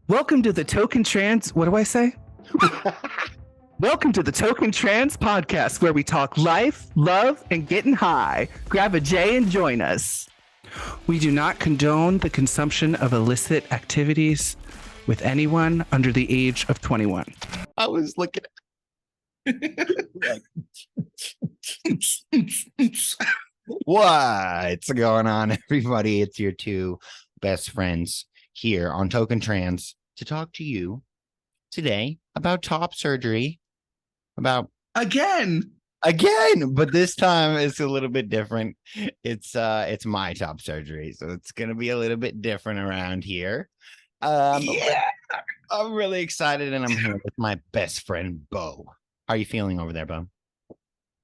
Welcome to the Toke&Trans. What do I say? Welcome to the Toke&Trans podcast, where we talk life, love, and getting high. Grab a J and join us. We do not condone the consumption of illicit activities with anyone under the age of 21. I was looking What's going on, everybody? It's your two best friends here on Toke&Trans to talk to you today about top surgery. Again, but this time it's a little bit different. It's my top surgery, so it's gonna be a little bit different around here. Yeah. I'm really excited, and I'm here with my best friend Bo. How are you feeling over there, Bo?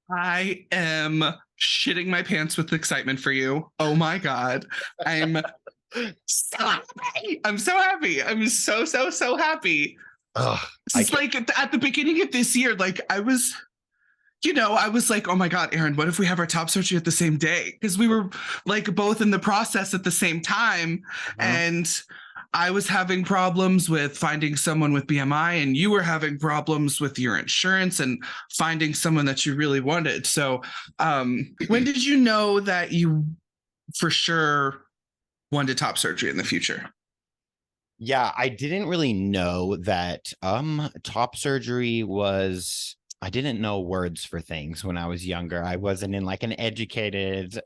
I am shitting my pants with excitement for you. Oh my God. I'm so happy. I'm so happy. I'm so happy. It's like at the beginning of this year, like I was like, oh my God, Aaron, what if we have our top surgery at the same day? Because we were like both in the process at the same time. And I was having problems with finding someone with BMI, and you were having problems with your insurance and finding someone that you really wanted. So when did you know that you for sure wanted top surgery in the future? Yeah, I didn't really know that top surgery was, I didn't know words for things when I was younger. I wasn't in like an educated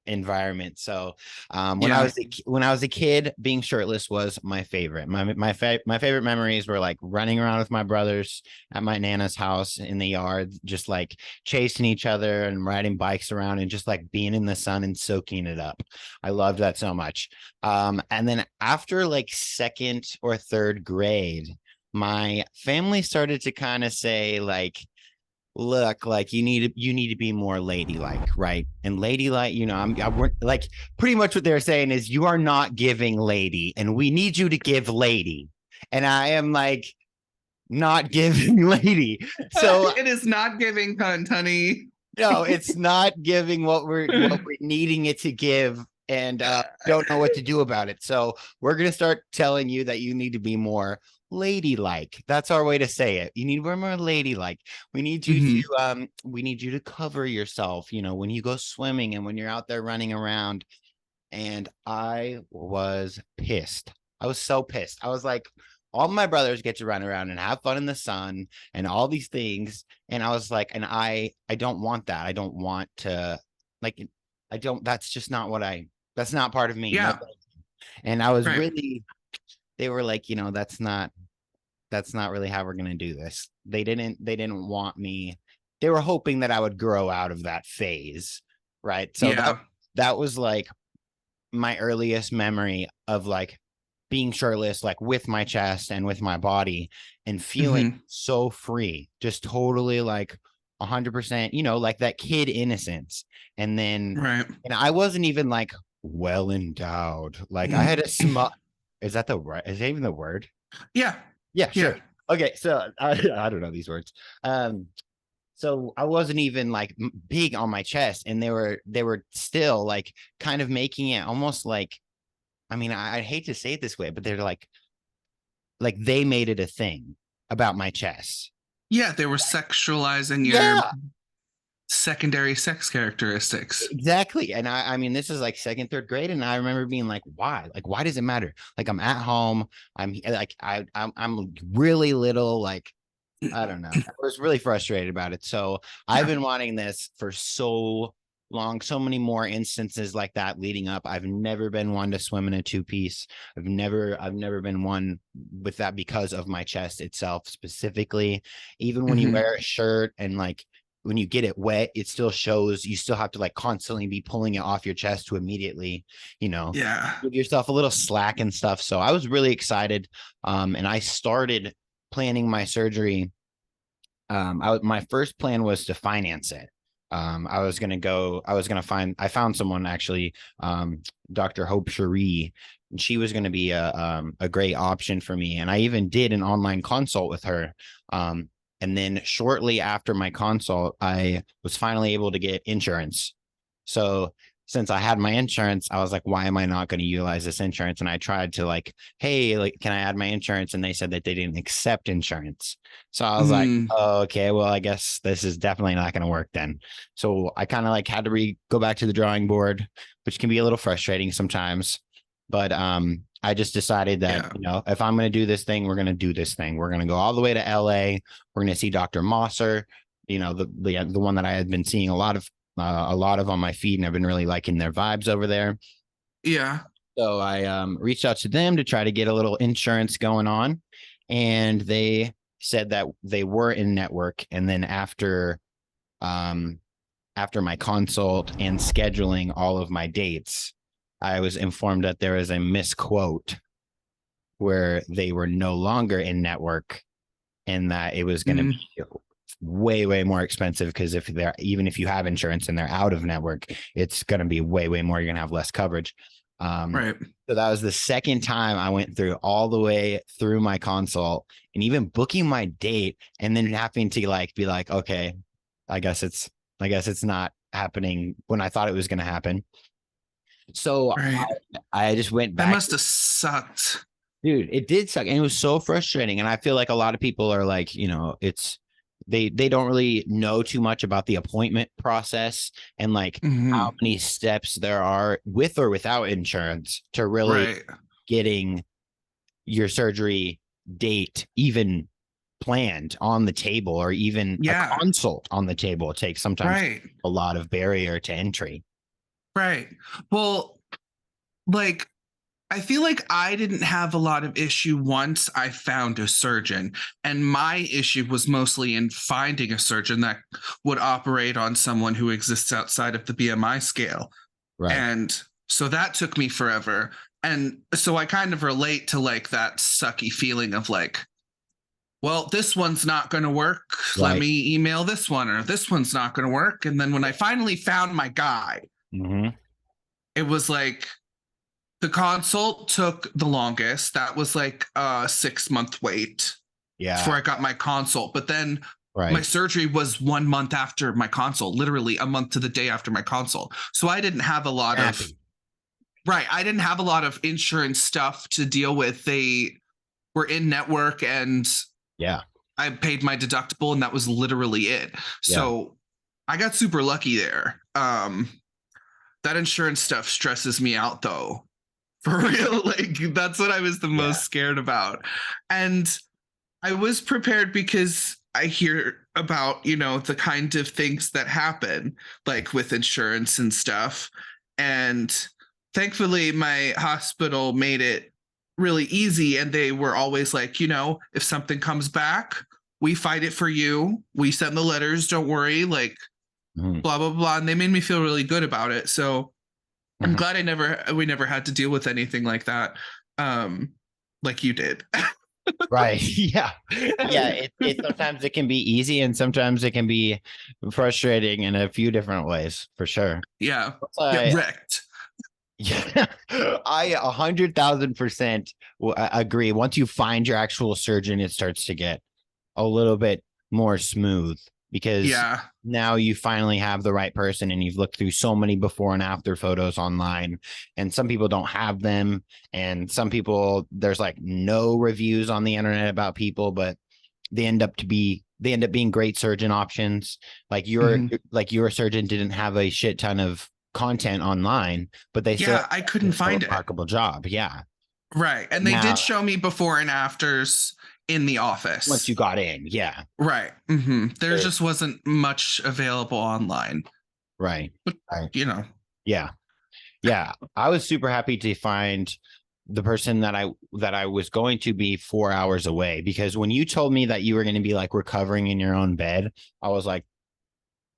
environment. So when I was a kid, being shirtless was my favorite. My favorite memories were like running around with my brothers at my Nana's house in the yard, just like chasing each other and riding bikes around and just like being in the sun and soaking it up. I loved that so much. And then after like second or third grade, my family started to kind of say like, look, like you need to be more ladylike, right? And ladylike, I'm like, pretty much what they're saying is you are not giving lady, and we need you to give lady. And I am like, not giving lady. So it is not giving cunt, honey. No, it's not giving what we're needing it to give, and don't know what to do about it. So we're gonna start telling you that you need to be more ladylike. That's our way to say it. You need to be more ladylike. We need you to cover yourself, when you go swimming and when you're out there running around. And I was pissed. I was so pissed. I was like, all my brothers get to run around and have fun in the sun and all these things. And I was like, and I don't want that. I don't want to, like, that's just not that's not part of me. Yeah. And I was really, they were like, that's not really how we're going to do this. They didn't want me. They were hoping that I would grow out of that phase. Right. So that was like my earliest memory of like being shirtless, like with my chest and with my body, and feeling so free, just totally like 100%, like that kid innocence. And then, and I wasn't even like well endowed. Like I had a small, is that even the word? Yeah. Sure. Okay. So I don't know these words. So I wasn't even like big on my chest, and they were still like kind of making it almost like, I mean, I hate to say it this way, but they're like they made it a thing about my chest. Yeah, they were sexualizing your secondary sex characteristics. Exactly. And I mean, this is like second, third grade, and I remember being like, why? Like, why does it matter? Like, I'm at home. I'm like, I'm really little. Like, I don't know. I was really frustrated about it. So I've been wanting this for so long, so many more instances like that leading up. I've never been one to swim in a two-piece. I've never been one with that because of my chest itself specifically. Even when you wear a shirt and like when you get it wet, it still shows. You still have to like constantly be pulling it off your chest to immediately, give yourself a little slack and stuff. So I was really excited. And I started planning my surgery. My first plan was to finance it. I found someone actually, Dr. Hope Cherie, and she was going to be a great option for me. And I even did an online consult with her. And then shortly after my consult, I was finally able to get insurance. So since I had my insurance, I was like, why am I not going to utilize this insurance? And I tried to like, hey, like, can I add my insurance? And they said that they didn't accept insurance. So I was like, Mm, oh, okay, well, I guess this is definitely not going to work then. So I kind of like had to go back to the drawing board, which can be a little frustrating sometimes. But I just decided that, yeah. you know, if I'm going to do this thing, we're going to do this thing. We're going to go all the way to LA. We're going to see Dr. Mosser, you know, the one that I had been seeing a lot of on my feed, and I've been really liking their vibes over there. Yeah. So I reached out to them to try to get a little insurance going on, and they said that they were in network. And then after my consult and scheduling all of my dates, I was informed that there was a misquote where they were no longer in network, and that it was going to be way more expensive, because even if you have insurance and they're out of network, it's going to be way more. You're going to have less coverage. Right. So that was the second time I went through all the way through my consult, and even booking my date, and then having to like be like, okay, I guess it's not happening when I thought it was going to happen. So Right. I just went back. That must have sucked. Dude, it did suck, and it was so frustrating. And I feel like a lot of people are like, you know, it's they don't really know too much about the appointment process, and like how many steps there are with or without insurance to really getting your surgery date even planned on the table, or even a consult on the table. It takes sometimes a lot of barrier to entry. Right. Well, like, I feel like I didn't have a lot of issue once I found a surgeon, and my issue was mostly in finding a surgeon that would operate on someone who exists outside of the BMI scale. Right. And so that took me forever. And so I kind of relate to like that sucky feeling of like, well, this one's not going to work. Let me email this one, or this one's not going to work. And then when I finally found my guy, it was like, the consult took the longest. That was like a 6-month wait before I got my consult. But then my surgery was 1 month after my consult, literally a month to the day after my consult. So I didn't have a lot of I didn't have a lot of insurance stuff to deal with. They were in network, and I paid my deductible, and that was literally it. So I got super lucky there. That insurance stuff stresses me out though. For real, like that's what I was the most scared about. And I was prepared because I hear about, you know, the kind of things that happen like with insurance and stuff. And thankfully my hospital made it really easy, and they were always like, you know, if something comes back, we fight it for you. We send the letters, don't worry, like blah, blah, blah. And they made me feel really good about it. So I'm glad we never had to deal with anything like that, like you did. Right. Yeah. It sometimes it can be easy, and sometimes it can be frustrating in a few different ways, for sure. Yeah. Get wrecked. Yeah, I 100,000% agree. Once you find your actual surgeon, it starts to get a little bit more smooth, because now you finally have the right person, and you've looked through so many before and after photos online, and some people don't have them, and some people, there's like no reviews on the internet about people, but they end up being great surgeon options. Like your surgeon didn't have a shit ton of content online, but they still I couldn't find it. Remarkable job. Right. And they did show me before and afters in the office once you got in. Right. There just wasn't much available online. Right. But you know. I was super happy to find the person that I was going to be 4 hours away, because when you told me that you were going to be like recovering in your own bed, I was like,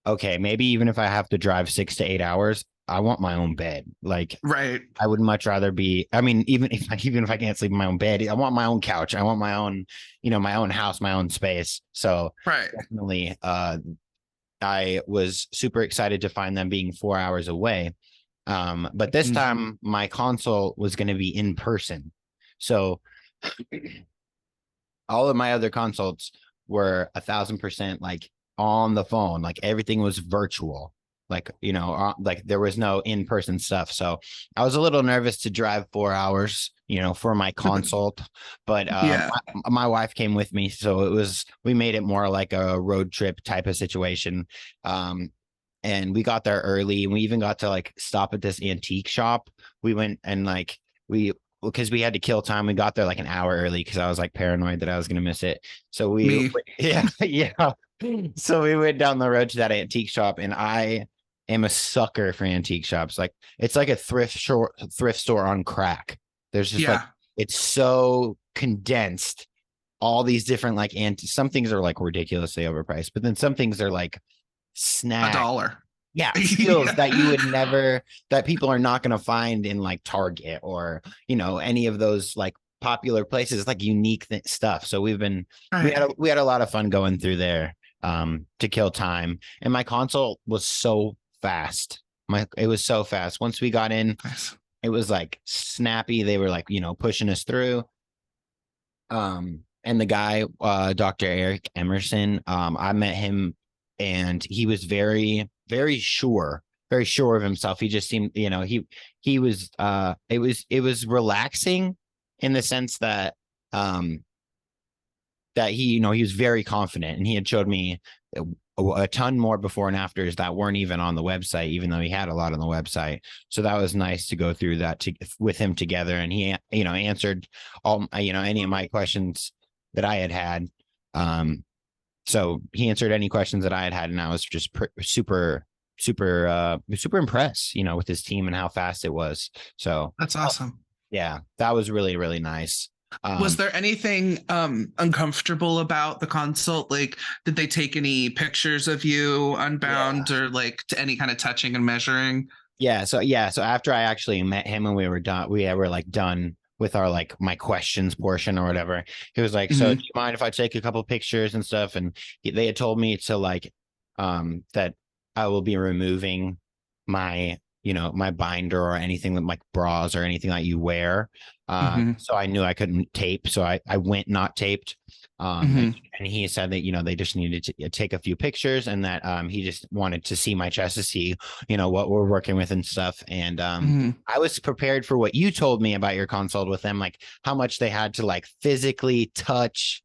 okay, maybe even if I have to drive 6 to 8 hours, I want my own bed. Like, I would much rather be, I mean, even if I can't sleep in my own bed, I want my own couch. I want my own, you know, my own house, my own space. So definitely, I was super excited to find them being 4 hours away. But this time my consult was going to be in person. So all of my other consults were 1,000% like on the phone, like everything was virtual. like, like there was no in-person stuff. So I was a little nervous to drive 4 hours, for my consult, but Yeah. my wife came with me. So we made it more like a road trip type of situation. And we got there early, and we even got to like stop at this antique shop. We went and like, because we had to kill time. We got there like an hour early because I was like paranoid that I was going to miss it. So yeah. So we went down the road to that antique shop, and I am a sucker for antique shops. Like, it's like a thrift store on crack. There's just like, it's so condensed. All these different like, and some things are like ridiculously overpriced, but then some things are like snack. $1. Yeah, skills that you would never, that people are not going to find in like Target or, any of those like popular places, like unique stuff. So we had a lot of fun going through there to kill time. And my consult was so fast. It was so fast. Once we got in, it was like snappy. They were like, pushing us through. And the guy, Dr. Eric Emerson, I met him, and he was very, very sure of himself. He just seemed, he was, it was relaxing in the sense that, that he was very confident, and he had showed me a ton more before and afters that weren't even on the website, even though he had a lot on the website. So that was nice to go through that with him together. And he, answered all, any of my questions that I had. So he answered any questions that I had, and I was just super impressed, with his team and how fast it was. So that's awesome. Yeah, that was really, really nice. Was there anything uncomfortable about the consult? Like, did they take any pictures of you unbound or like to any kind of touching and measuring? Yeah. So after I actually met him and we were done with our like my questions portion or whatever, he was like, so do you mind if I take a couple pictures and stuff? And they had told me to like that I will be removing my my binder or anything that like bras or anything that you wear. So I knew I couldn't tape. So I went not taped. And he said that, they just needed to take a few pictures, and that he just wanted to see my chest to see, what we're working with and stuff. And I was prepared for what you told me about your consult with them, like how much they had to like physically touch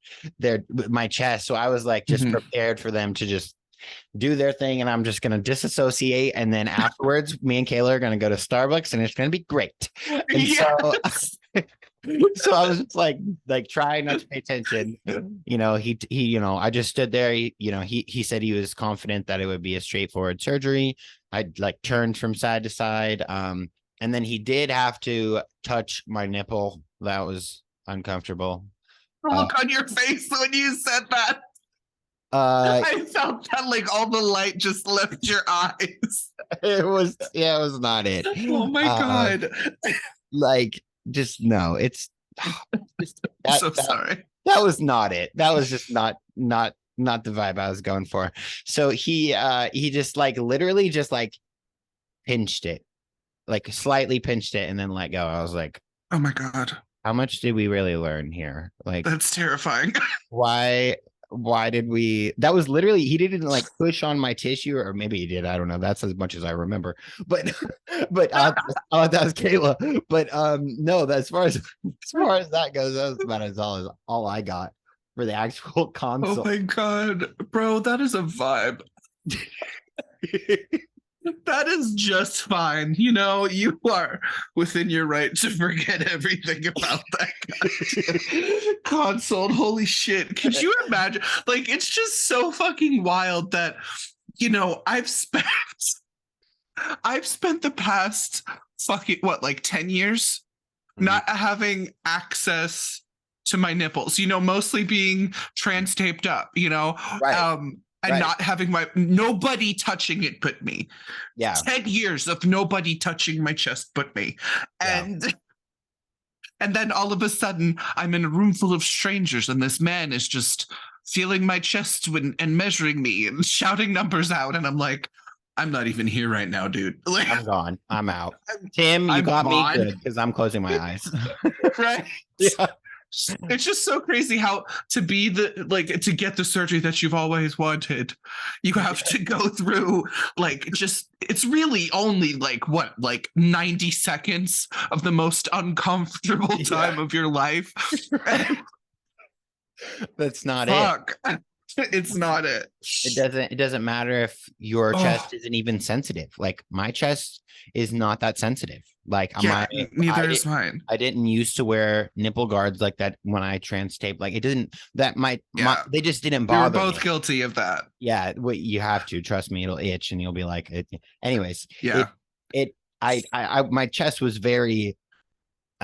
my chest. So I was like just prepared for them to just do their thing, and I'm just going to disassociate. And then afterwards, me and Kayla are going to go to Starbucks, and it's going to be great. And so I was just like trying not to pay attention. He I just stood there. He said he was confident that it would be a straightforward surgery. I like turned from side to side. And then he did have to touch my nipple. That was uncomfortable. Look on your face when you said that. I felt that like all the light just left your eyes. It was not it. Oh my God. Like, just no, it's sorry. That was not it. That was just not the vibe I was going for. So he just like literally just like pinched it, like slightly pinched it, and then let go. I was like, oh my God. How much did we really learn here? Like, that's terrifying. Why did we? That was literally, he didn't like push on my tissue, or maybe he did. I don't know. That's as much as I remember. But that was Kayla. But no, as far as that goes, that was about all I got for the actual console. Oh my God, bro, that is a vibe. That is just fine. You are within your right to forget everything about that console. Holy shit. Could you imagine? Like, it's just so fucking wild that, I've spent the past fucking, 10 years not having access to my nipples, mostly being trans taped up, Right. And not having nobody touching it but me. Yeah. 10 years of nobody touching my chest but me. And then all of a sudden I'm in a room full of strangers, and this man is just feeling my chest and measuring me and shouting numbers out. And I'm like, I'm not even here right now, dude. Like, I'm gone. I'm out. Tim, you got me good because I'm closing my eyes. Right? Yeah. It's just so crazy how to be to get the surgery that you've always wanted, you have to go through it's really only 90 seconds of the most uncomfortable time of your life. That's not Fuck. It's not it. It doesn't matter if your chest isn't even sensitive. Like my chest is not that sensitive. Like neither is mine. I didn't used to wear nipple guards like that when I trans taped. Like it didn't. They just didn't bother. We're both me. guilty of that. Yeah, you have to trust me. It'll itch, and you'll be like, anyways. Yeah. My chest was very,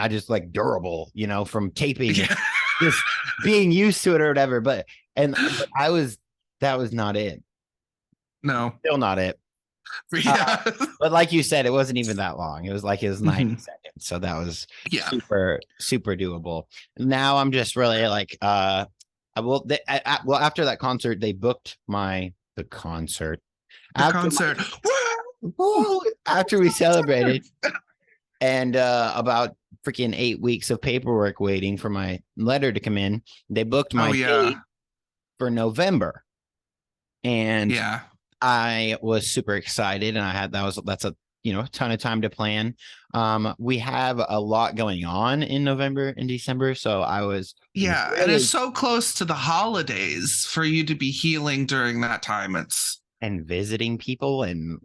just durable, from taping, just being used to it or whatever. But that was not it. No, still not it. Yeah. But like you said, it wasn't even that long. It was 90 seconds. So that was super, super doable. Now I'm just really after that concert, they booked the concert. After we celebrated and about freaking 8 weeks of paperwork waiting for my letter to come in, they booked my date for November. And I was super excited, and that's a ton of time to plan. We have a lot going on in November and December, so I was and it's so close to the holidays for you to be healing during that time. And visiting people and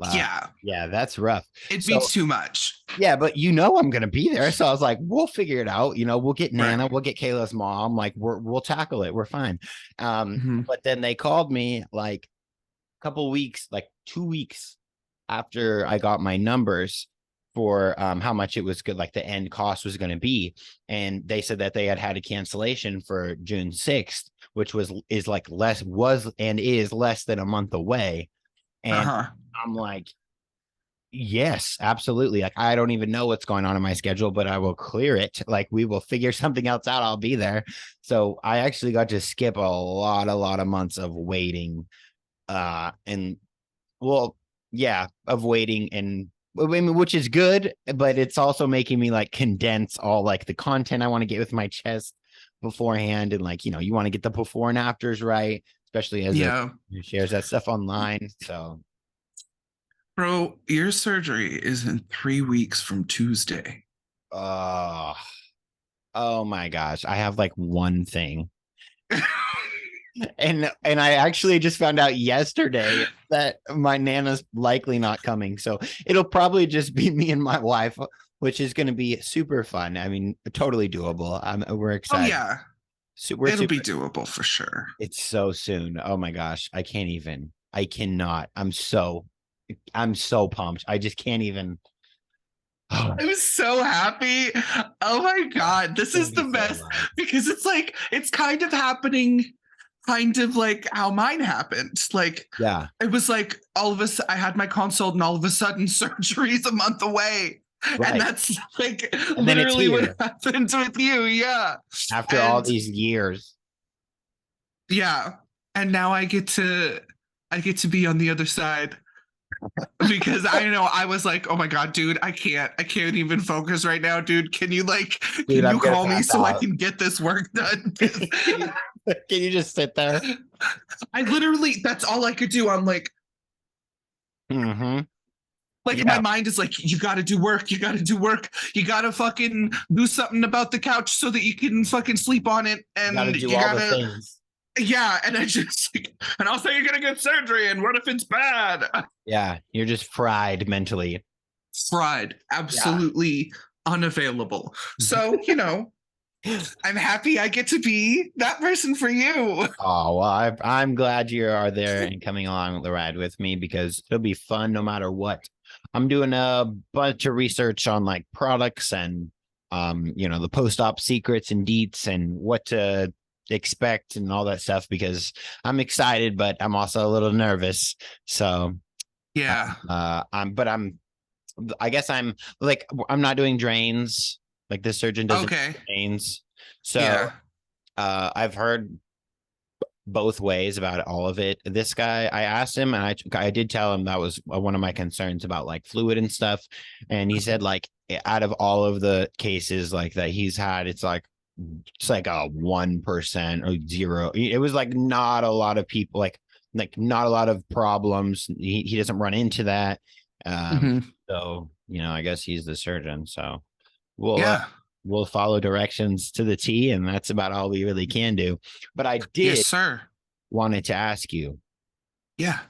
that's rough. It'd be too much. Yeah, but I'm gonna be there, so I was like, we'll figure it out. We'll get Nana, we'll get Kayla's mom. We'll tackle it. We're fine. But then they called me couple weeks, 2 weeks after I got my numbers for how much it was good, the end cost was going to be, and they said that they had a cancellation for June 6th, which is less than a month away. And I'm like, yes, absolutely. I don't even know what's going on in my schedule, but I will clear it. We will figure something else out. I'll be there. So I actually got to skip a lot of months of waiting. Of waiting, and which is good, but it's also making me condense all the content I want to get with my chest beforehand, and you want to get the before and afters right, especially as it shares that stuff online. So, bro, your surgery is in 3 weeks from Tuesday. Oh my gosh, I have one thing. And I actually just found out yesterday that my Nana's likely not coming. So it'll probably just be me and my wife, which is going to be super fun. I mean, totally doable. We're excited. Oh, yeah. It'll be doable for sure. It's so soon. Oh my gosh. I cannot. I'm so pumped. I just can't even. Oh. I'm so happy. Oh my God. This is the best because it's kind of happening how mine happened. It was all of us, I had my consult and all of a sudden surgery's a month away. Right. And that's literally what happened with you. Yeah. After all these years. Yeah. And now I get to be on the other side because I know I was oh my God, dude, I can't even focus right now, dude. Can you can you call me so I can get this work done? Can you just sit there? I literally, that's all I could do. I'm my mind is you got to do work. You got to do work. You got to fucking do something about the couch so that you can fucking sleep on it. And you gotta do all the things. Yeah. And I just and also you're going to get surgery. And what if it's bad? Yeah. You're just fried mentally. Fried. Absolutely unavailable. So, I'm happy I get to be that person for you. Oh, well, I'm glad you are there and coming along the ride with me because it'll be fun no matter what. I'm doing a bunch of research on products and, the post-op secrets and deets and what to expect and all that stuff because I'm excited, but I'm also a little nervous. So, yeah, I guess I'm not doing drains. This surgeon doesn't do drains. So I've heard both ways about all of it. This guy, I asked him, and I did tell him that was one of my concerns about fluid and stuff. And he said out of all of the cases that he's had, it's it's like a 1% or zero. It was like not a lot of people, like not a lot of problems. He doesn't run into that. So, I guess he's the surgeon. So we'll Yeah. we'll follow directions to the T, and that's about all we really can do. But I Yes, did sir. wanted to ask you, Yeah.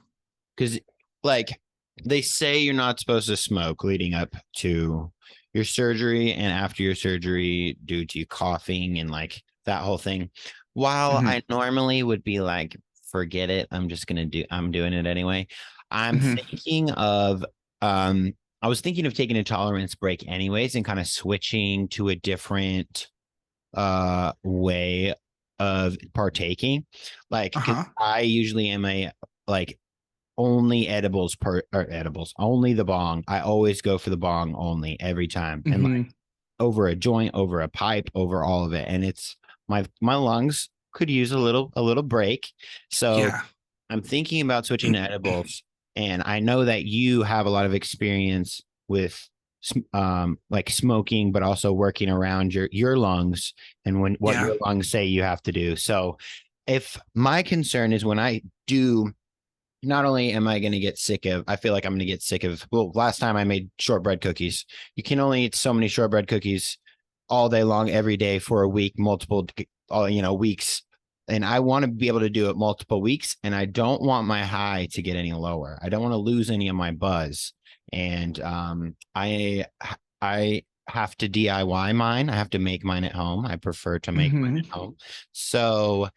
because like they say you're not supposed to smoke leading up to your surgery and after your surgery due to coughing and like that whole thing. While I normally would be like, forget it, I'm doing it anyway. I'm thinking of I was thinking of taking a tolerance break anyways and kind of switching to a different way of partaking. Like, 'cause I usually am a like only only the bong. I always go for the bong only every time. And like over a joint, over a pipe, over all of it. And it's my lungs could use a little break. So Yeah. I'm thinking about switching to edibles. And I know that you have a lot of experience with like smoking, but also working around your lungs and what your lungs say you have to do. So if my concern is when I do, not only am I going to get sick of, I feel like I'm going to get sick of, well, last time I made shortbread cookies. You can only eat so many shortbread cookies all day long, every day for a week, multiple, weeks. And I want to be able to do it multiple weeks. And I don't want my high to get any lower. I don't want to lose any of my buzz. And I have to DIY mine. I have to make mine at home. I prefer to make mine at home. So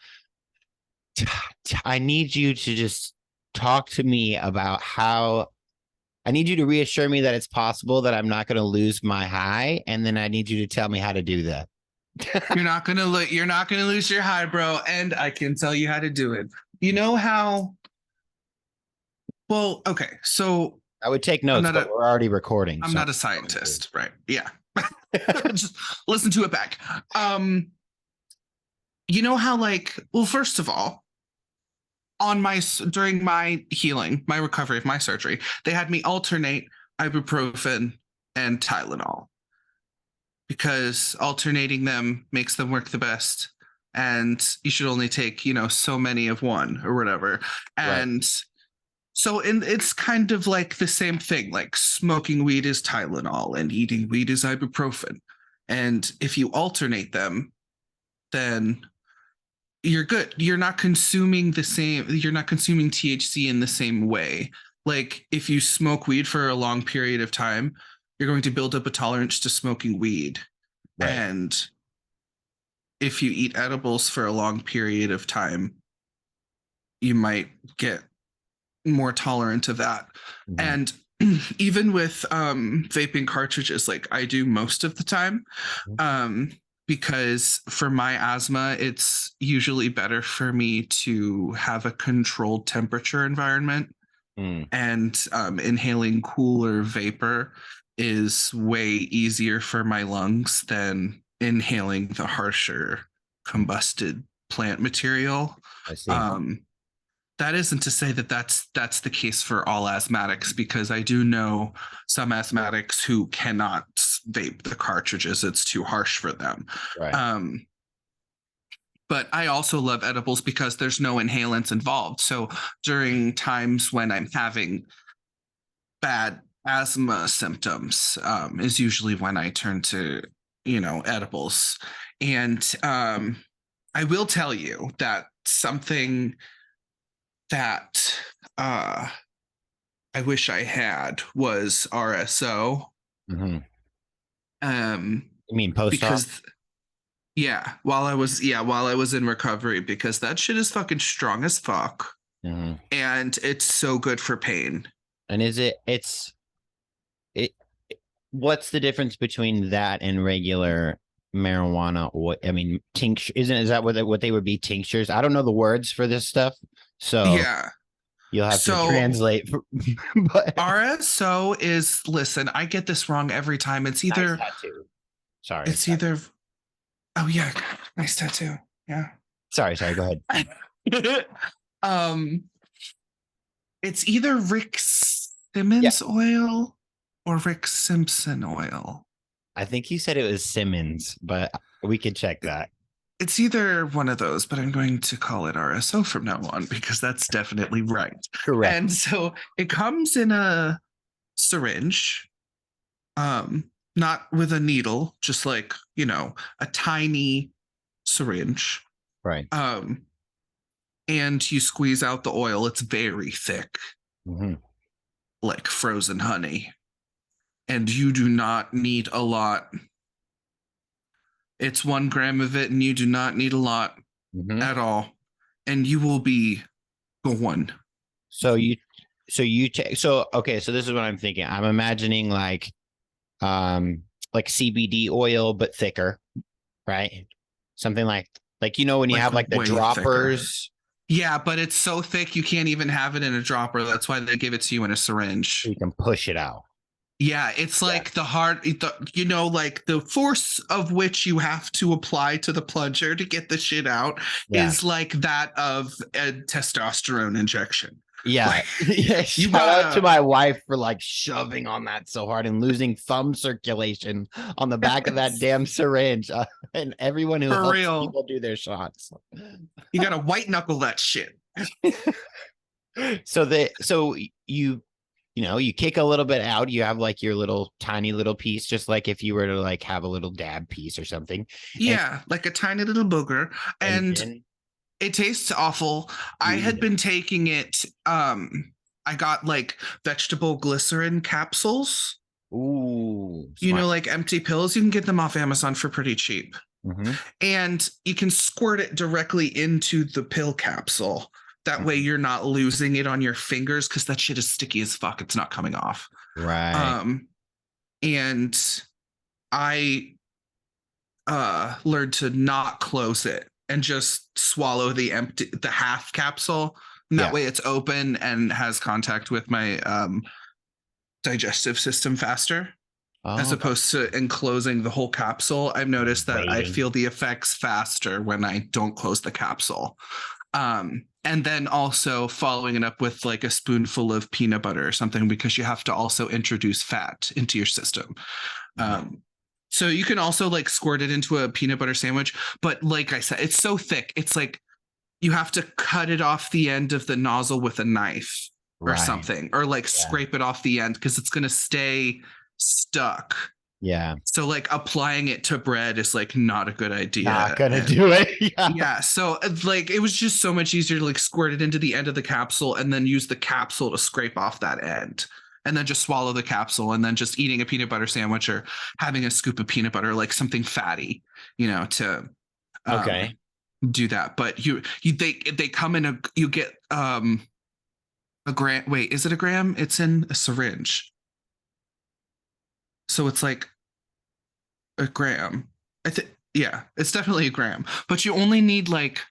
I need you to just talk to me about how I need you to reassure me that it's possible that I'm not going to lose my high. And then I need you to tell me how to do that. You're not gonna lose your high, bro. And I can tell you how to do it. You know how? Well, okay. So I would take notes, but we're already recording. I'm not a scientist, right? Yeah. Just listen to it back. You know how, like, well, first of all, during my healing, my recovery of my surgery, they had me alternate ibuprofen and Tylenol because alternating them makes them work the best. And you should only take, so many of one or whatever. And so it's kind of like the same thing, like smoking weed is Tylenol and eating weed is ibuprofen. And if you alternate them, then you're good. You're not consuming THC in the same way. Like if you smoke weed for a long period of time, you're going to build up a tolerance to smoking weed. Right. And if you eat edibles for a long period of time, you might get more tolerant of that. And even with vaping cartridges, like I do most of the time, because for my asthma, it's usually better for me to have a controlled temperature environment. And inhaling cooler vapor is way easier for my lungs than inhaling the harsher combusted plant material. I see. That isn't to say that that's the case for all asthmatics, because I do know some asthmatics who cannot vape the cartridges. It's too harsh for them. Right. But I also love edibles because there's no inhalants involved. So during times when I'm having bad asthma symptoms, is usually when I turn to, edibles. And I will tell you that something that I wish I had was RSO. You mean post-op? Because while I was in recovery, because that shit is fucking strong as fuck. And it's so good for pain. And what's the difference between that and regular marijuana? Tincture, is that what they would be, tinctures? I don't know the words for this stuff. So you'll have to translate. But RSO is, listen, I get this wrong every time. It's either nice tattoo. Sorry. It's either oh yeah, nice tattoo. Yeah. Sorry, go ahead. It's either Rick Simmons oil or Rick Simpson oil. I think he said it was Simmons, but we could check that. It's either one of those, but I'm going to call it RSO from now on because that's definitely right. Correct. And so it comes in a syringe, not with a needle, just like, you know, a tiny syringe. Right. And you squeeze out the oil. It's very thick, Mhm. like frozen honey. And you do not need a lot. It's 1 gram of it, and you do not need a lot at all. And you will be going. So okay, so this is what I'm thinking. I'm imagining like CBD oil but thicker, right? Something like you know when you Like have like the way droppers. Yeah, but it's so thick you can't even have it in a dropper. That's why they give it to you in a syringe. You can push it out. Yeah, it's like you know, like the force of which you have to apply to the plunger to get the shit out is like that of a testosterone injection. Yeah. Like, Yeah. Shout out to my wife for like shoving on that so hard and losing thumb circulation on the back of that damn syringe. And everyone who helps people do their shots. You got to white knuckle that shit. So you kick a little bit out, you have like your little tiny little piece, just like if you were to like have a little dab piece or something. Yeah, like a tiny little booger. And it tastes awful. I had been taking it. I got like vegetable glycerin capsules. Ooh. You know, like empty pills. You can get them off Amazon for pretty cheap. And you can squirt it directly into the pill capsule. That way you're not losing it on your fingers because that shit is sticky as fuck. It's not coming off. Right. And I learned to not close it and just swallow the half capsule. And that way it's open and has contact with my digestive system faster. As opposed to enclosing the whole capsule. I've noticed that I feel the effects faster when I don't close the capsule. And then also following it up with like a spoonful of peanut butter or something, because you have to also introduce fat into your system. So you can also like squirt it into a peanut butter sandwich. But like I said, it's so thick. It's like you have to cut it off the end of the nozzle with a knife or something, or like scrape it off the end because it's going to stay stuck. Yeah. So like applying it to bread is like not a good idea. Not gonna do it. Yeah. So like it was just so much easier to like squirt it into the end of the capsule and then use the capsule to scrape off that end. And then just swallow the capsule and then just eating a peanut butter sandwich or having a scoop of peanut butter, like something fatty, you know, to do that. But they come in you get a gram. Wait, is it a gram? It's in a syringe. So it's like a gram. Yeah, it's definitely a gram, but you only need like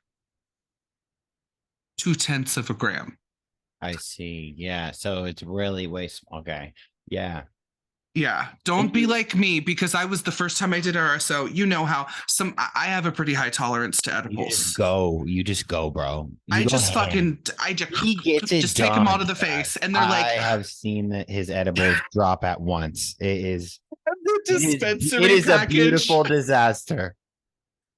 0.2 of a gram. I see. Yeah. So it's really way small. Okay. Yeah. Yeah. Don't be like me, because I was the first time I did RSO. You know how I have a pretty high tolerance to edibles. You just go, bro. He gets it just take them out of the face, and they're like, I have seen that his edibles drop at once. It is a beautiful disaster.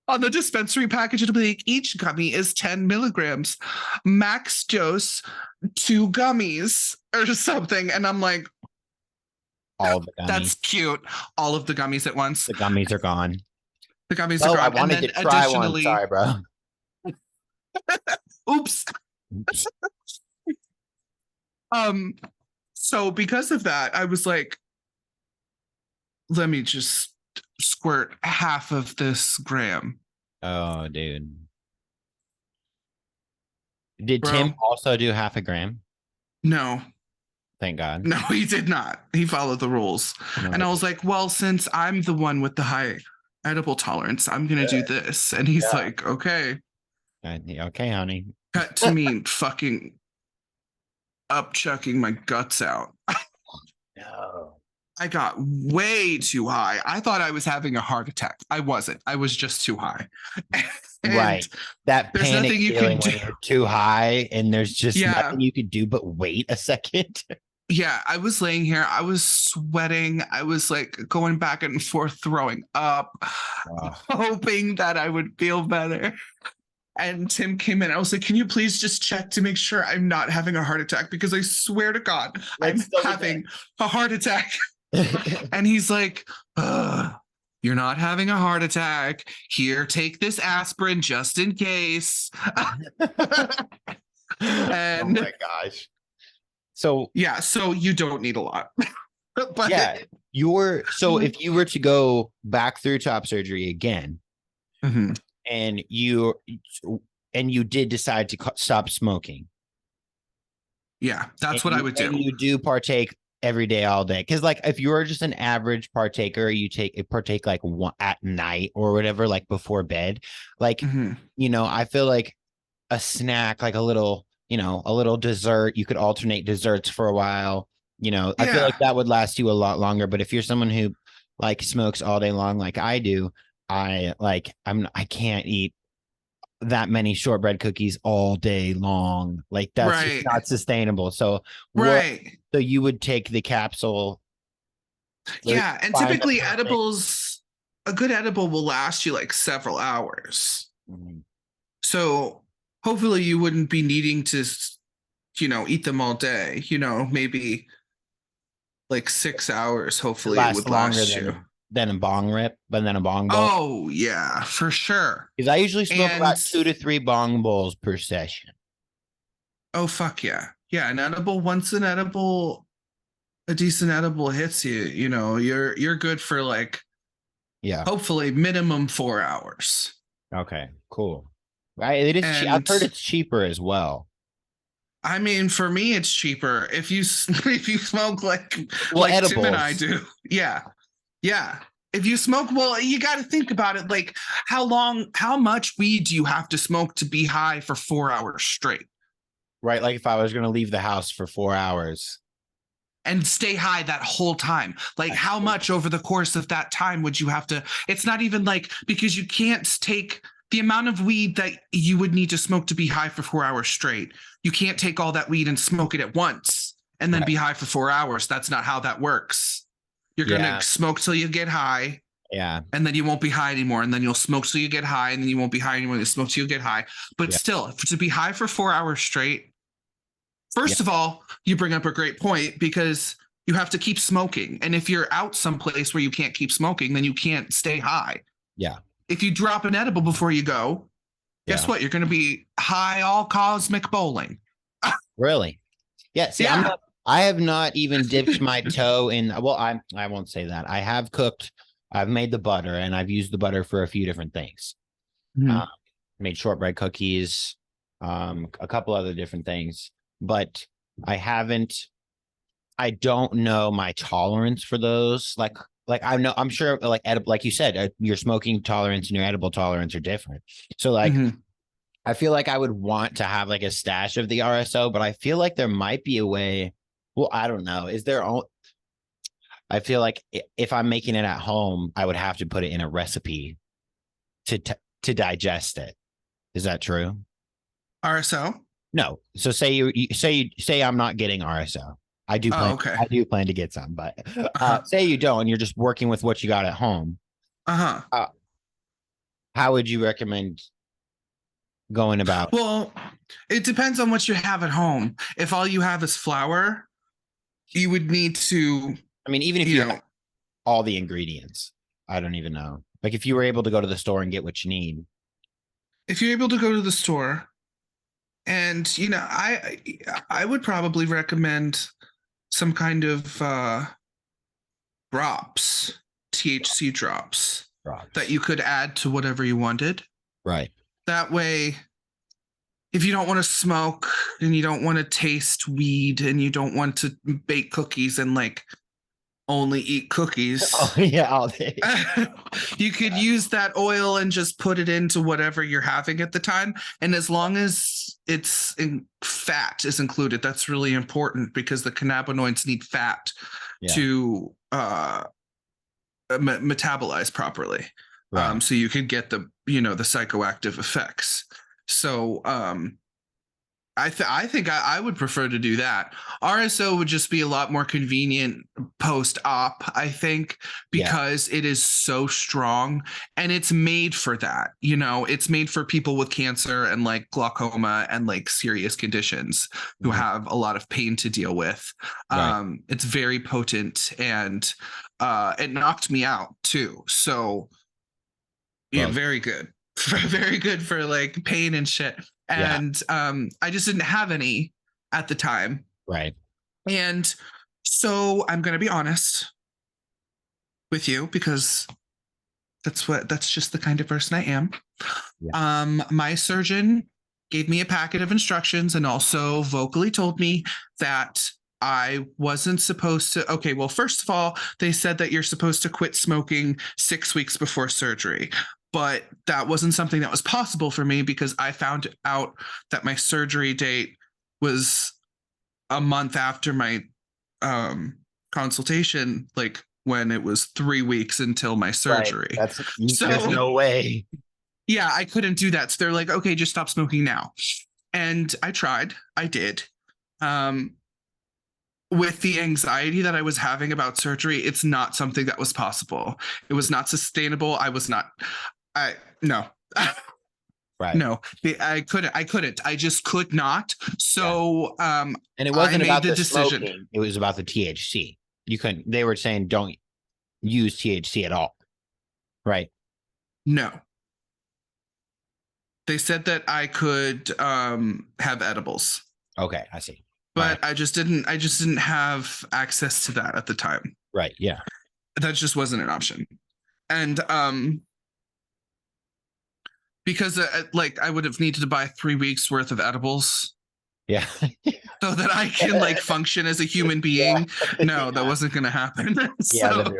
On the dispensary package, it'll be like each gummy is 10 milligrams, max dose 2 gummies or something. And I'm like, all of the gummies. That's cute. All of the gummies at once. The gummies are gone. The gummies are gone. I wanted to try one. Sorry, bro. Oops. So because of that, I was like, let me just squirt half of this gram. Oh, dude. Did Tim also do half a gram? No. Thank God. No, he did not. He followed the rules. And I was like, well, since I'm the one with the high edible tolerance, I'm going to do this. And he's like, okay. Okay, honey. Cut to me fucking upchucking my guts out. No. I got way too high. I thought I was having a heart attack. I wasn't. I was just too high. Right. That panic feeling when you're too high and there's just nothing you could do but wait a second. Yeah, I was laying here. I was sweating. I was like going back and forth, throwing up, hoping that I would feel better. And Tim came in. I was like, can you please just check to make sure I'm not having a heart attack? Because I swear to God, I'm having a heart attack. And he's like, you're not having a heart attack. Here, take this aspirin just in case. And oh my gosh. So yeah, so you don't need a lot. But yeah, if you were to go back through top surgery again, Mhm. and you did decide to stop smoking, Yeah, that's what I would do. And you do partake every day, all day, because like if you're just an average partaker, you partake like one at night or whatever, like before bed, like I feel like a snack, like a little dessert, you could alternate desserts for a while. I feel like that would last you a lot longer. But if you're someone who like smokes all day long, like I do, I can't eat that many shortbread cookies all day long. Like that's just not sustainable. So so you would take the capsule. Yeah, and typically edibles, a good edible will last you like several hours. So hopefully you wouldn't be needing to, eat them all day. Maybe like 6 hours. Hopefully it would last you. Than a bong rip, but then a bong bowl. Oh yeah, for sure. Because I usually smoke about 2 to 3 bong bowls per session. Oh fuck yeah, yeah. An edible, once a decent edible hits you, you're good for like, hopefully minimum 4 hours. Okay, cool. Right, it is. I've heard it's cheaper as well. I mean, for me, it's cheaper if you smoke like edibles. Tim and I do. Yeah. If you smoke, well, you got to think about it. Like, how much weed do you have to smoke to be high for 4 hours straight? Right. Like if I was going to leave the house for 4 hours and stay high that whole time, like how much over the course of that time would you have to? It's not even like, because you can't take the amount of weed that you would need to smoke to be high for 4 hours straight. You can't take all that weed and smoke it at once and then be high for 4 hours. That's not how that works. You're going to smoke till you get high. Yeah. And then you won't be high anymore. And then you'll smoke till you get high. And then you won't be high anymore. You smoke till you get high. But still, to be high for 4 hours straight, first of all, you bring up a great point, because you have to keep smoking. And if you're out someplace where you can't keep smoking, then you can't stay high. Yeah. If you drop an edible before you go, guess what? You're going to be high all cosmic bowling. Really? Yeah. See, I have not even dipped my toe in. Well, I won't say that. I have cooked. I've made the butter, and I've used the butter for a few different things. Made shortbread cookies, a couple other different things, but I don't know my tolerance for those. Like I'm sure, like like you said, your smoking tolerance and your edible tolerance are different. So like, I feel like I would want to have like a stash of the RSO, but I feel like there might be a way. Well, I don't know. I feel like if I'm making it at home, I would have to put it in a recipe to digest it. Is that true? RSO? No. So say I'm not getting RSO. I do plan to get some, but say you don't, and you're just working with what you got at home. How would you recommend going about? Well, it depends on what you have at home. If all you have is flour, you would need to. I mean, even if you have all the ingredients, I don't even know. Like if you were able to go to the store and get what you need. If you're able to go to the store, and I would probably recommend some kind of drops, THC drops that you could add to whatever you wanted. Right. That way, if you don't want to smoke and you don't want to taste weed and you don't want to bake cookies and like only eat cookies. Oh yeah, all day. You could use that oil and just put it into whatever you're having at the time. And as long as fat is included, that's really important, because the cannabinoids need fat to metabolize properly. Right. So you can get the psychoactive effects. So I think I would prefer to do that. RSO would just be a lot more convenient post-op, I think, because it is so strong and it's made for that. You know, it's made for people with cancer and like glaucoma and like serious conditions who have a lot of pain to deal with. Right. It's very potent and it knocked me out too. So yeah, very good. Very good for like pain and shit. And I just didn't have any at the time. Right. And so I'm going to be honest with you because that's just the kind of person I am. My surgeon gave me a packet of instructions and also vocally told me that I wasn't supposed to. Okay, well, first of all, they said that you're supposed to quit smoking 6 weeks before surgery. But that wasn't something that was possible for me because I found out that my surgery date was a month after my consultation, like when it was 3 weeks until my surgery. Right. There's no way. Yeah, I couldn't do that. So they're like, okay, just stop smoking now. And I tried. I did. With the anxiety that I was having about surgery, it's not something that was possible. It was not sustainable. No. Right. No, I couldn't. I just could not. So, and it wasn't about the decision. Smoking, it was about the THC. They were saying don't use THC at all. Right. No. They said that I could have edibles. Okay, I see. But I just didn't have access to that at the time. Right. Yeah. That just wasn't an option. And because like I would have needed to buy 3 weeks worth of edibles. Yeah. So that I can like function as a human being. Yeah. No, that wasn't going to happen. So,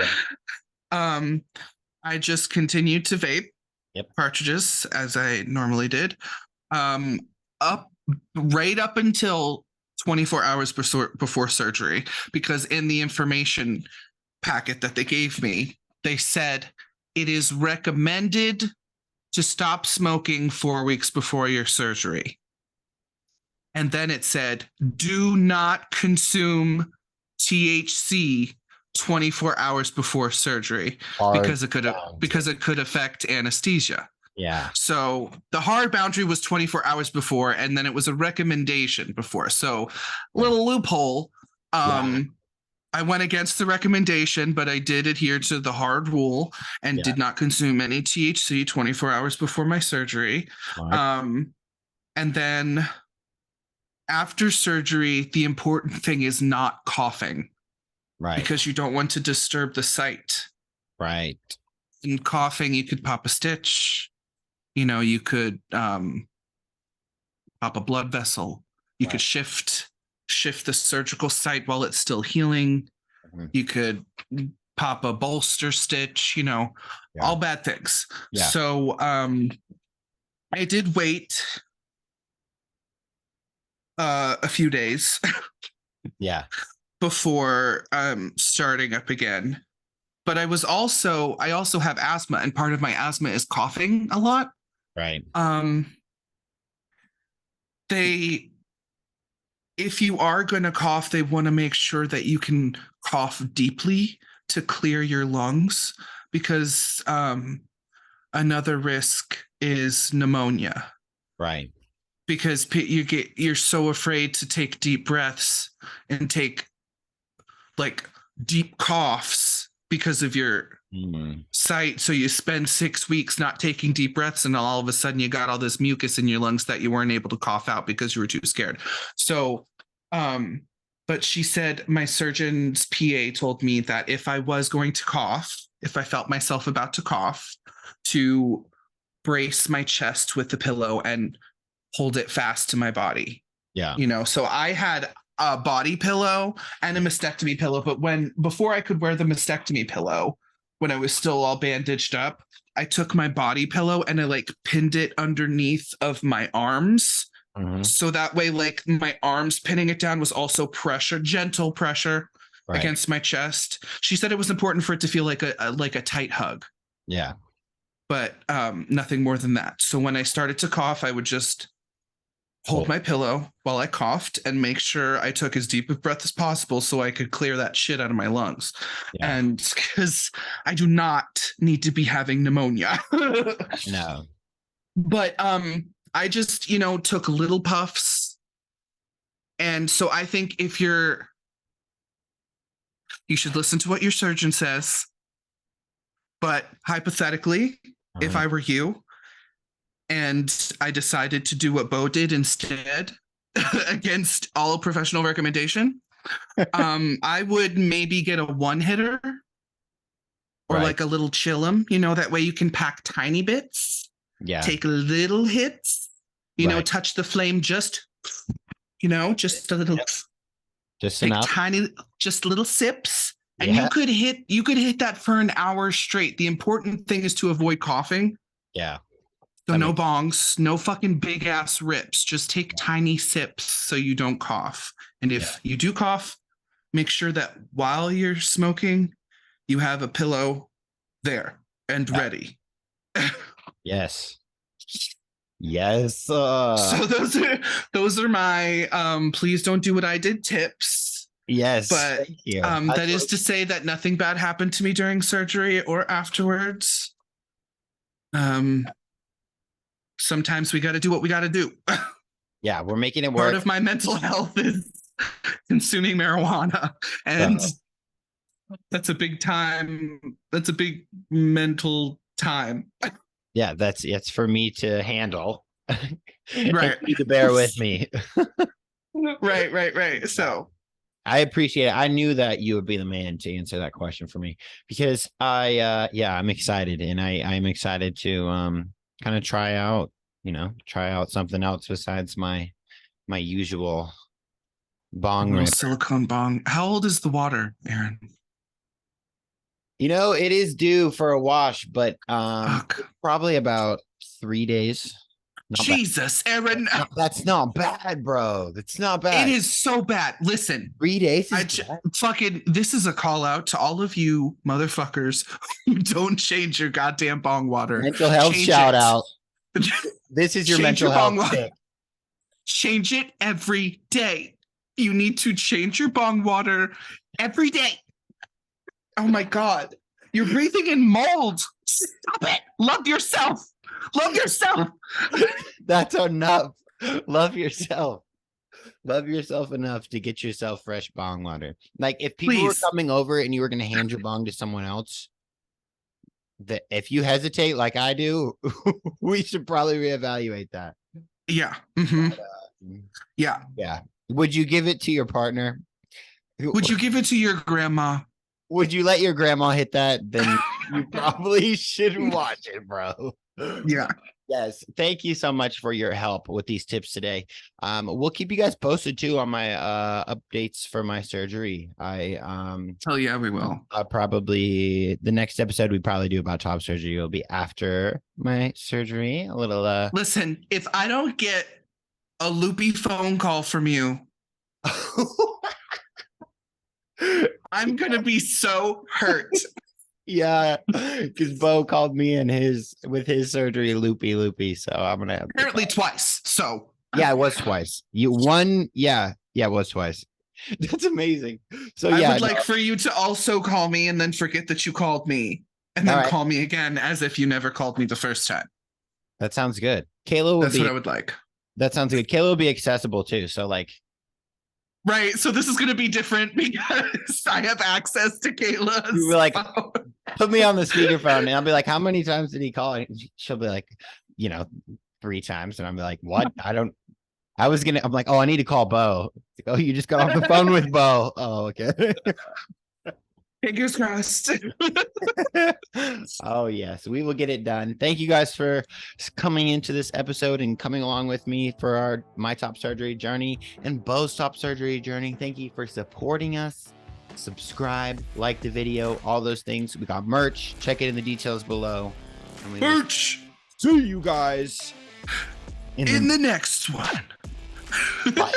I just continued to vape cartridges as I normally did. Up until 24 hours before surgery, because in the information packet that they gave me, they said it is recommended to stop smoking 4 weeks before your surgery. And then it said, do not consume THC 24 hours before surgery because it could affect anesthesia. Yeah. So the hard boundary was 24 hours before, and then it was a recommendation before. So little loophole. I went against the recommendation, but I did adhere to the hard rule and did not consume any THC 24 hours before my surgery. And then after surgery, the important thing is not coughing. Right. Because you don't want to disturb the site. Right. In coughing, you could pop a stitch. You know, you could pop a blood vessel. You could shift the surgical site while it's still healing. You could pop a bolster stitch, you know, all bad things. So I did wait a few days before starting up again. But I also have asthma, and part of my asthma is coughing a lot. Right. If you are going to cough, they want to make sure that you can cough deeply to clear your lungs, because another risk is pneumonia. Right. Because you're so afraid to take deep breaths and take like deep coughs because of your site. So you spend 6 weeks not taking deep breaths, and all of a sudden you got all this mucus in your lungs that you weren't able to cough out because you were too scared. So, but she said, my surgeon's PA told me that if I was going to cough, if I felt myself about to cough, to brace my chest with the pillow and hold it fast to my body. Yeah. You know, so I had a body pillow and a mastectomy pillow, but before I could wear the mastectomy pillow, when I was still all bandaged up, I took my body pillow and I like pinned it underneath of my arms. So that way, like my arms pinning it down was also pressure, gentle pressure against my chest. She said it was important for it to feel like a tight hug. Yeah. But nothing more than that. So when I started to cough, I would just hold my pillow while I coughed and make sure I took as deep a breath as possible so I could clear that shit out of my lungs. Yeah. And because I do not need to be having pneumonia. No. But I just, took little puffs. And so I think if you should listen to what your surgeon says. But hypothetically, if I were you and I decided to do what Beau did instead, against all professional recommendation, I would maybe get a one hitter or like a little chillum, that way you can pack tiny bits, take little hits, touch the flame just a little, just take enough, tiny, just little sips. And you could hit that for an hour straight. The important thing is to avoid coughing. Yeah. So no bongs, no fucking big ass rips. Just take tiny sips so you don't cough. And if you do cough, make sure that while you're smoking, you have a pillow there and ready. Yes. Yes. So those are my please don't do what I did tips. Yes. But that is to say that nothing bad happened to me during surgery or afterwards. Sometimes we got to do what we got to do. Yeah, we're making it work. Part of my mental health is consuming marijuana, and that's a big time. That's a big mental time. Yeah, it's for me to handle. Right. You to bear with me. Right. So I appreciate it. I knew that you would be the man to answer that question for me because I'm excited, and I'm excited to kind of try out something else besides my usual bong rip. Silicone bong. How old is the water, Aaron? It is due for a wash, but probably about 3 days. Jesus, Aaron. That's not bad, bro. That's not bad. It is so bad. Listen, 3 days. This is a call out to all of you motherfuckers who don't change your goddamn bong water. Mental health shout out. This is your mental health tip. Change it every day. You need to change your bong water every day. Oh my God. You're breathing in mold. Stop it. Love yourself. Love yourself. That's enough. Love yourself. Love yourself enough to get yourself fresh bong water. Like if people were coming over and you were going to hand your bong to someone else, that if you hesitate like I do, we should probably reevaluate that. Yeah. Mm-hmm. Yeah. Would you give it to your partner? Would you give it to your grandma? Would you let your grandma hit that? Then you probably shouldn't watch it, bro. Yeah. Yes. Thank you so much for your help with these tips today. We'll keep you guys posted too on my updates for my surgery. Oh yeah, we will. Probably the next episode we probably do about top surgery will be after my surgery. A little Listen, if I don't get a loopy phone call from you, I'm gonna be so hurt. Yeah, because Beau called me in with his surgery loopy. So I'm gonna apparently twice. So yeah, it was twice. It was twice. That's amazing. So I would like for you to also call me and then forget that you called me and then call me again as if you never called me the first time. That sounds good. Kayla That's what I would like. That sounds good. Kayla will be accessible too. So like. Right. So this is going to be different because I have access to Kayla's. You were like, put me on the speakerphone and I'll be like, how many times did he call? And she'll be like, 3 times. And I'm like, what? I'm like, oh, I need to call Beau. Like, oh, you just got off the phone with Beau. Oh, okay. Fingers crossed. Oh, yes. We will get it done. Thank you guys for coming into this episode and coming along with me for my top surgery journey and Beau's top surgery journey. Thank you for supporting us. Subscribe, like the video, all those things. We got merch. Check it in the details below. Merch. See you guys in the next one. Bye.